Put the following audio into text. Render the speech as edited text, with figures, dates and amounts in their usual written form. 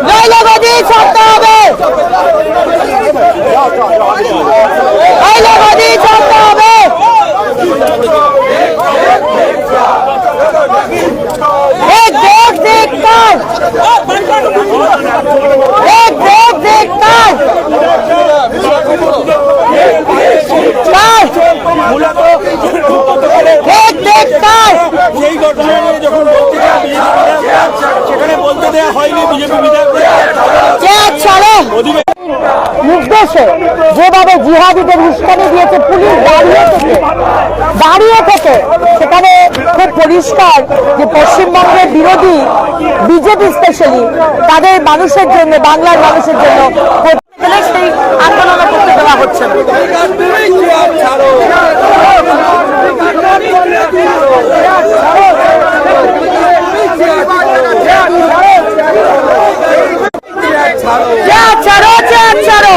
নইলে গদি ছাড়তে হবে, নইলে গদি ছাড়তে হবে। एक देश एक काज, एक देश एक काज, एक देश काज। এই ঘটনা নিয়ে যখন বলতে সেখানে বলতে দেওয়া হয়নি বিজেপি বিধায়কদের নির্দেশে যেভাবে জিহাদিদের উস্কানি দিয়েছে পুলিশ দাঁড়িয়ে থেকে সেখানে খুব পরিষ্কার যে পশ্চিমবঙ্গের বিরোধী বিজেপি স্পেশালি তাদের মানুষের জন্য, বাংলার মানুষের জন্য সেই আন্দোলন করতে দেওয়া হচ্ছে না। ছাড়ো ছাড়ো ছাড়ো।